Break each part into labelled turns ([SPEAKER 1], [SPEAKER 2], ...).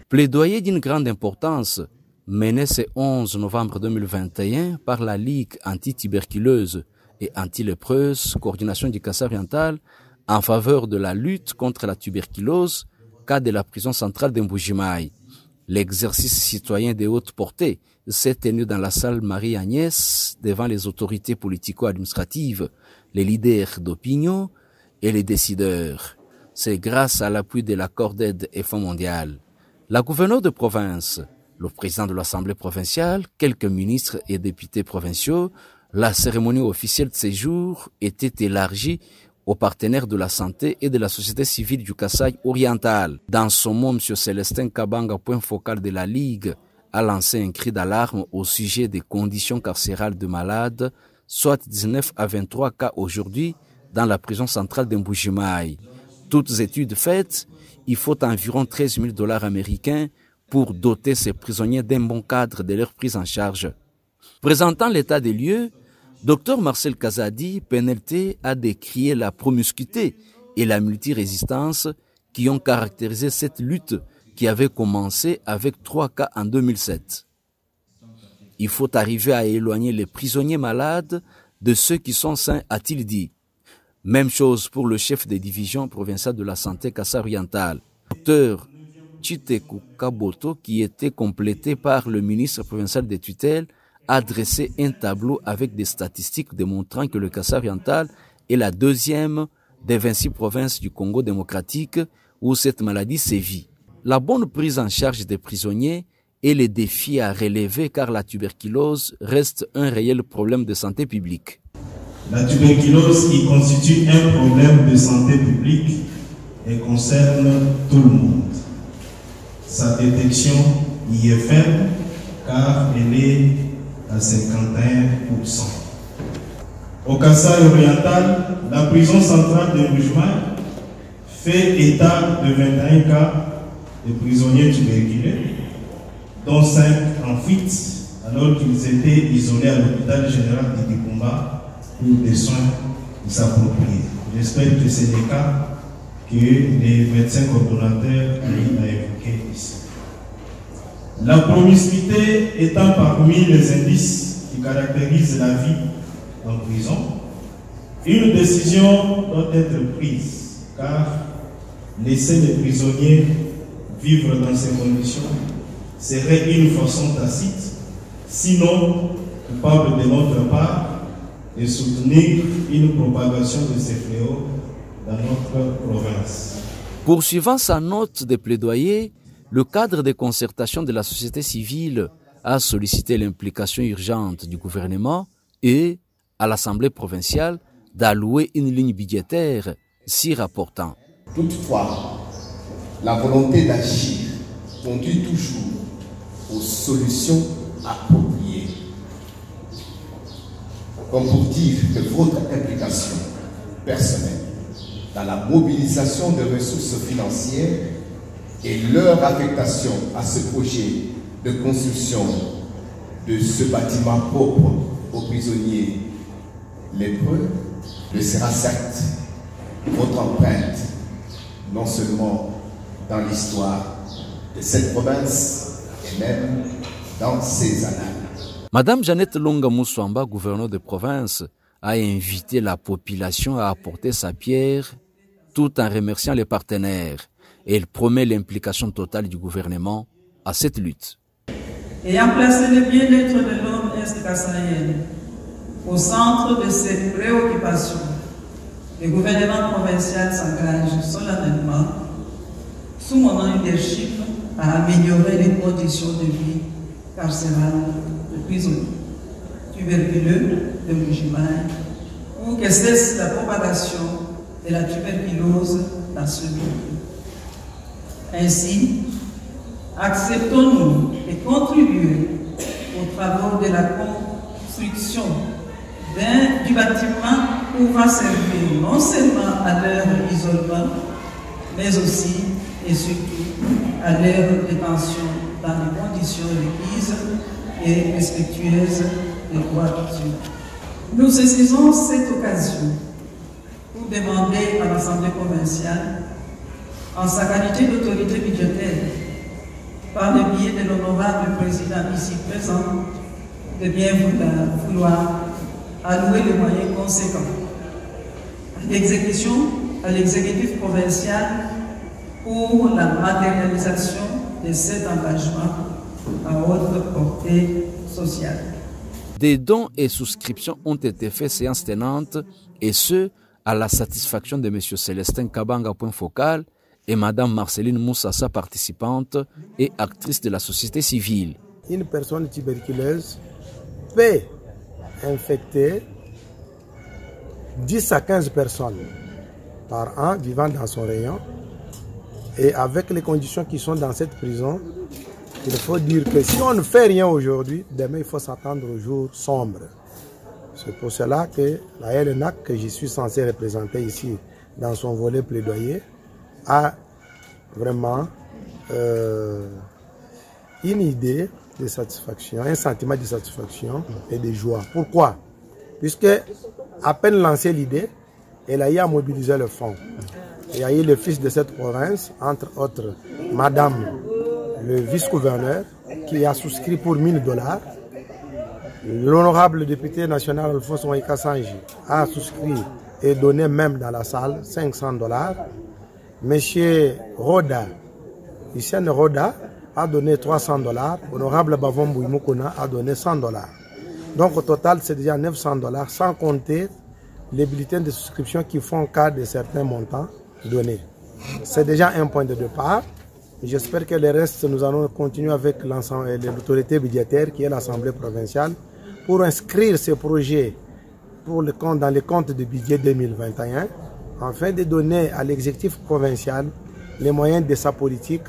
[SPEAKER 1] Plaidoyer d'une grande importance mené ce 11 novembre 2021 par la Ligue anti-tuberculeuse et anti-lépreuse, coordination du Kassai oriental, en faveur de la lutte contre la tuberculose, cas de la prison centrale de Mbuji-Mayi. L'exercice citoyen de haute portée s'est tenu dans la salle Marie-Agnès devant les autorités politico-administratives, les leaders d'opinion et les décideurs. C'est grâce à l'appui de la Corded et Fonds mondial. La gouverneure de province, le président de l'Assemblée provinciale, quelques ministres et députés provinciaux, la cérémonie officielle de séjour était élargie aux partenaires de la santé et de la société civile du Kassai oriental. Dans son mot, M. Célestin Kabanga, point focal de la Ligue, a lancé un cri d'alarme au sujet des conditions carcérales de malades, soit 19 à 23 cas aujourd'hui dans la prison centrale de Mbuji-Mayi. Toutes études faites, il faut environ 13 000 $ américains pour doter ces prisonniers d'un bon cadre de leur prise en charge. Présentant l'état des lieux, Dr Marcel Kazadi, PNLT, a décrié la promiscuité et la multirésistance qui ont caractérisé cette lutte qui avait commencé avec 3 cas en 2007. Il faut arriver à éloigner les prisonniers malades de ceux qui sont sains, a-t-il dit. Même chose pour le chef des divisions provinciales de la santé Kassai oriental, Dr Chiteku Kaboto, qui était complété par le ministre provincial des tutelles, a dressé un tableau avec des statistiques démontrant que le Kassai oriental est la deuxième des 26 provinces du Congo démocratique où cette maladie sévit. La bonne prise en charge des prisonniers est le défi à relever car la tuberculose reste un réel problème de santé publique.
[SPEAKER 2] La tuberculose qui constitue un problème de santé publique et concerne tout le monde. Sa détection y est faible car elle est à 51%. Au Kassai oriental, la prison centrale de Mbuji-Mayi fait état de 21 cas de prisonniers tuberculeux, dont 5 en fuite, alors qu'ils étaient isolés à l'hôpital général de Dikumba pour des soins appropriés. J'espère que c'est des cas que les médecins coordonnateurs ont évoqués ici. La promiscuité étant parmi les indices qui caractérisent la vie en prison, une décision doit être prise, car laisser les prisonniers vivre dans ces conditions serait une façon tacite, sinon coupable de notre part, de soutenir une propagation de ces fléaux dans notre province.
[SPEAKER 1] Poursuivant sa note de plaidoyer, le cadre de concertation de la société civile a sollicité l'implication urgente du gouvernement et, à l'Assemblée provinciale, d'allouer une ligne budgétaire s'y rapportant.
[SPEAKER 3] Toutefois, la volonté d'agir conduit toujours aux solutions appropriées. Comme pour dire que votre implication personnelle dans la mobilisation de ressources financières et leur affectation à ce projet de construction de ce bâtiment propre aux prisonniers lépreux le sera certes votre empreinte, non seulement dans l'histoire de cette province et même dans ses annales.
[SPEAKER 1] Madame Jeannette Longa Moussouamba, gouverneure de province, a invité la population à apporter sa pierre tout en remerciant les partenaires. Et elle promet l'implication totale du gouvernement à cette lutte.
[SPEAKER 4] Ayant placé le bien-être de l'homme est-kassaïen au centre de ses préoccupations, le gouvernement provincial s'engage solennellement, sous mon leadership, à améliorer les conditions de vie carcérales de prisonniers tuberculeux de Mbuji-Mayi pour que cesse la propagation de la tuberculose dans ce milieu. Ainsi, acceptons-nous et contribuer aux travaux de la construction du bâtiment pouvant servir non seulement à leur isolement, mais aussi et surtout à leur détention dans des conditions requises et respectueuses des droits humains. Nous saisissons cette occasion pour demander à l'Assemblée provinciale, en sa qualité d'autorité budgétaire, par le biais de l'honorable président ici présent, de bien vouloir allouer les moyens conséquents à l'exécutif provincial pour la matérialisation de cet engagement à haute portée sociale.
[SPEAKER 1] Des dons et souscriptions ont été faits séance tenante, et ce, à la satisfaction de M. Célestin Kabanga, point focal, et Mme Marceline Moussassa, participante et actrice de la société civile.
[SPEAKER 5] Une personne tuberculeuse peut infecter 10 à 15 personnes par an vivant dans son rayon. Et avec les conditions qui sont dans cette prison, il faut dire que si on ne fait rien aujourd'hui, demain il faut s'attendre aux jours sombres. C'est pour cela que la LNAC, que je suis censé représenter ici dans son volet plaidoyer, a vraiment une idée de satisfaction, un sentiment de satisfaction et de joie. Pourquoi? Puisque, à peine lancé l'idée, elle a eu à mobiliser le fonds. Il y a eu le fils de cette province, entre autres, Madame le vice-gouverneur, qui a souscrit pour $1000. L'honorable député national Alphonse Moïka Sanji a souscrit et donné même dans la salle $500. Monsieur Roda, Hissène Roda, a donné $300. Honorable Bavon Bouimoukouna a donné $100. Donc au total, c'est déjà $900, sans compter les bulletins de souscription qui font cas de certains montants donnés. C'est déjà un point de départ. J'espère que le reste, nous allons continuer avec l'autorité budgétaire qui est l'Assemblée provinciale pour inscrire ces projets dans les comptes de budget 2021 afin de donner à l'exécutif provincial les moyens de sa politique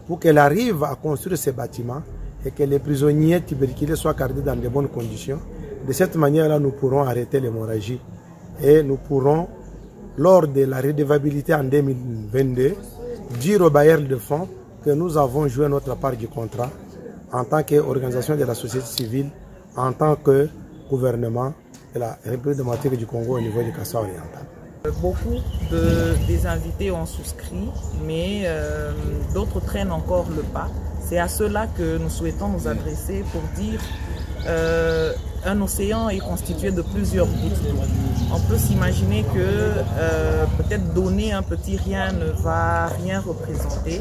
[SPEAKER 5] pour qu'elle arrive à construire ces bâtiments et que les prisonniers tuberculeux soient gardés dans de bonnes conditions. De cette manière-là, nous pourrons arrêter l'hémorragie et nous pourrons, lors de la redevabilité en 2022, dire aux bailleurs de fonds que nous avons joué notre part du contrat en tant qu'organisation de la société civile, en tant que gouvernement de la République démocratique du Congo au niveau du Kasaï oriental.
[SPEAKER 6] Beaucoup des invités ont souscrit, mais d'autres traînent encore le pas. C'est à ceux-là que nous souhaitons nous adresser pour dire un océan est constitué de plusieurs gouttes d'eau. On peut s'imaginer que peut-être donner un petit rien ne va rien représenter,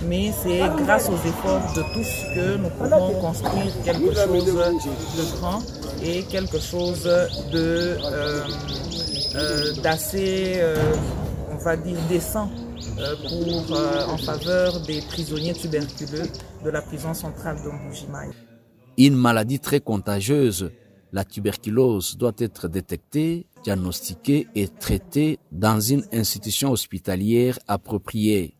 [SPEAKER 6] mais c'est grâce aux efforts de tous que nous pourrons construire quelque chose de grand et quelque chose d'assez, on va dire, décent en faveur des prisonniers tuberculeux de la prison centrale de Mbujimayi.
[SPEAKER 1] Une maladie très contagieuse, la tuberculose, doit être détectée, diagnostiquée et traitée dans une institution hospitalière appropriée.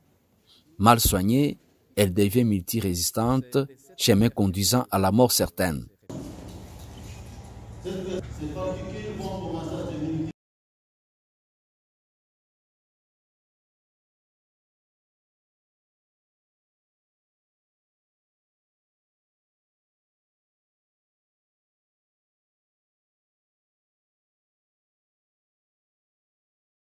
[SPEAKER 1] Mal soignée, elle devient multirésistante, chemin conduisant à la mort certaine.